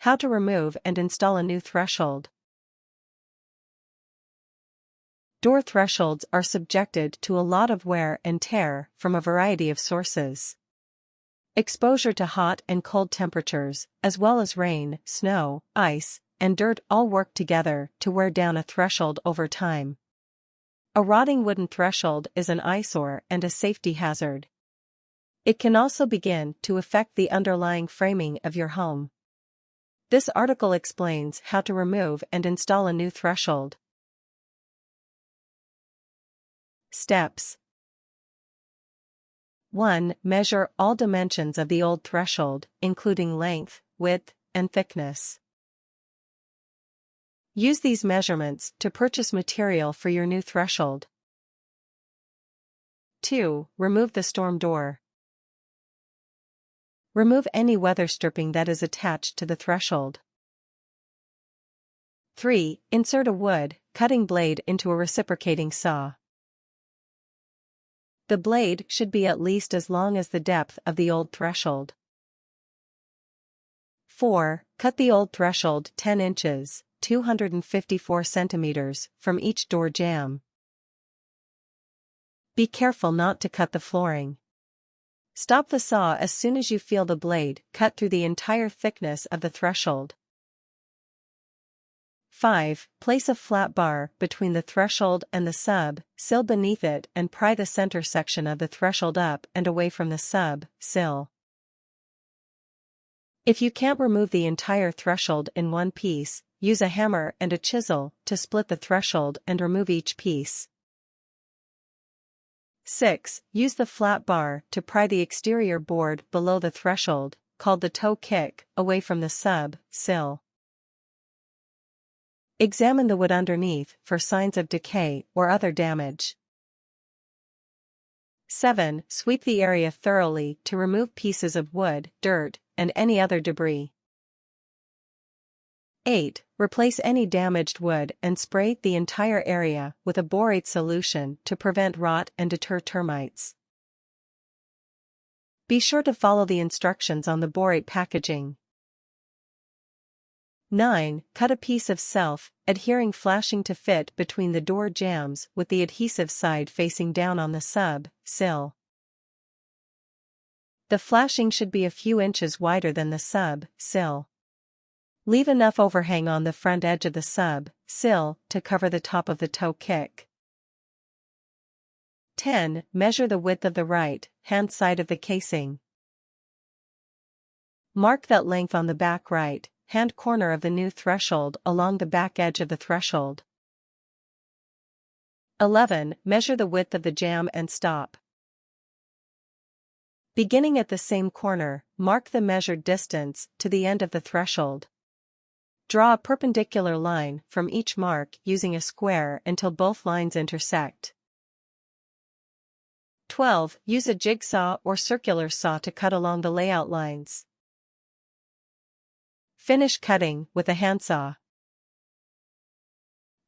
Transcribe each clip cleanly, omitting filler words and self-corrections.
How to remove and install a new threshold. Door thresholds are subjected to a lot of wear and tear from a variety of sources. Exposure to hot and cold temperatures, as well as rain, snow, ice, and dirt all work together to wear down a threshold over time. A rotting wooden threshold is an eyesore and a safety hazard. It can also begin to affect the underlying framing of your home. This article explains how to remove and install a new threshold. Steps. 1. Measure all dimensions of the old threshold, including length, width, and thickness. Use these measurements to purchase material for your new threshold. 2. Remove the storm door. Remove any weather stripping that is attached to the threshold. 3. Insert a wood cutting blade into a reciprocating saw. The blade should be at least as long as the depth of the old threshold. 4. Cut the old threshold 10 inches, 254 centimeters, from each door jamb. Be careful not to cut the flooring. Stop the saw as soon as you feel the blade cut through the entire thickness of the threshold. 5. Place a flat bar between the threshold and the sub-sill beneath it and pry the center section of the threshold up and away from the sub-sill. If you can't remove the entire threshold in one piece, use a hammer and a chisel to split the threshold and remove each piece. 6. Use the flat bar to pry the exterior board below the threshold, called the toe kick, away from the sub-sill. Examine the wood underneath for signs of decay or other damage. 7. Sweep the area thoroughly to remove pieces of wood, dirt, and any other debris. 8. Replace any damaged wood and spray the entire area with a borate solution to prevent rot and deter termites. Be sure to follow the instructions on the borate packaging. 9. Cut a piece of self-adhering flashing to fit between the door jambs with the adhesive side facing down on the sub-sill. The flashing should be a few inches wider than the sub-sill. Leave enough overhang on the front edge of the sub-sill to cover the top of the toe kick. 10. Measure the width of the right-hand side of the casing. Mark that length on the back right-hand corner of the new threshold along the back edge of the threshold. 11. Measure the width of the jamb and stop. Beginning at the same corner, mark the measured distance to the end of the threshold. Draw a perpendicular line from each mark using a square until both lines intersect. 12. Use a jigsaw or circular saw to cut along the layout lines. Finish cutting with a handsaw.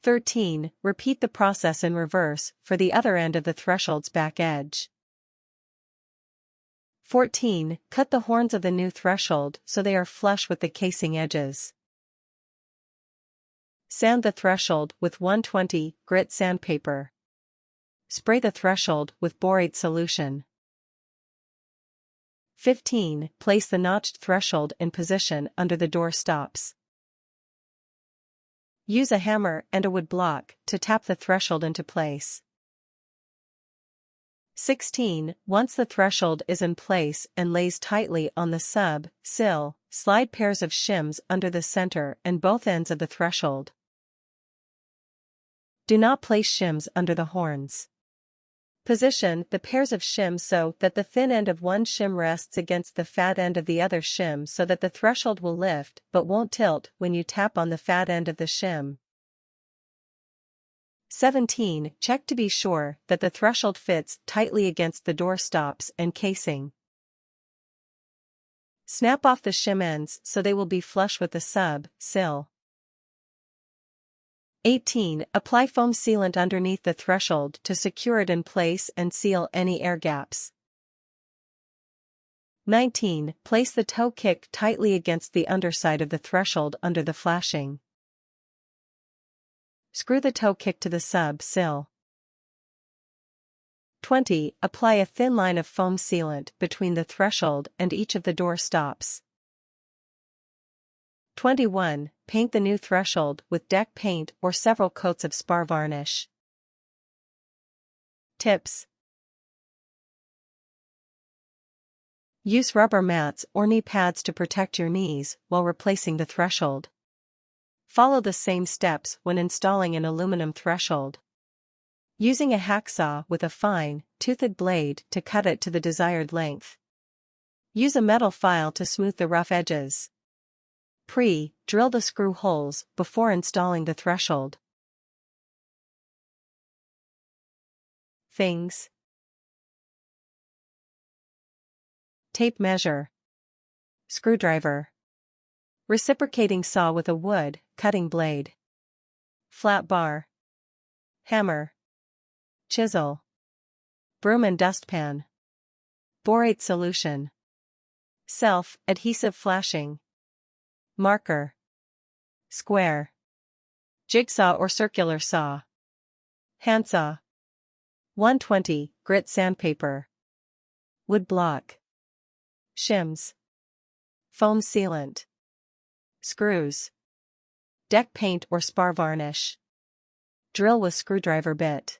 13. Repeat the process in reverse for the other end of the threshold's back edge. 14. Cut the horns of the new threshold so they are flush with the casing edges. Sand the threshold with 120 grit sandpaper. Spray the threshold with borate solution. 15. Place the notched threshold in position under the door stops. Use a hammer and a wood block to tap the threshold into place. 16. Once the threshold is in place and lays tightly on the sub-sill, slide pairs of shims under the center and both ends of the threshold. Do not place shims under the horns. Position the pairs of shims so that the thin end of one shim rests against the fat end of the other shim so that the threshold will lift but won't tilt when you tap on the fat end of the shim. 17. Check to be sure that the threshold fits tightly against the door stops and casing. Snap off the shim ends so they will be flush with the sub-sill. 18. Apply foam sealant underneath the threshold to secure it in place and seal any air gaps. 19. Place the toe kick tightly against the underside of the threshold under the flashing. Screw the toe kick to the sub-sill. 20. Apply a thin line of foam sealant between the threshold and each of the door stops. 21. Paint the new threshold with deck paint or several coats of spar varnish. Tips. Use rubber mats or knee pads to protect your knees while replacing the threshold. Follow the same steps when installing an aluminum threshold. Using a hacksaw with a fine, toothed blade to cut it to the desired length. Use a metal file to smooth the rough edges. Drill the screw holes before installing the threshold. Things. Tape measure. Screwdriver. Reciprocating saw with a wood cutting blade. Flat bar. Hammer. Chisel. Broom and dustpan. Borate solution. Self-adhesive flashing. Marker. Square. Jigsaw or circular saw. Handsaw. 120 grit sandpaper. Wood block. Shims. Foam sealant. Screws. Deck paint or spar varnish. Drill with screwdriver bit.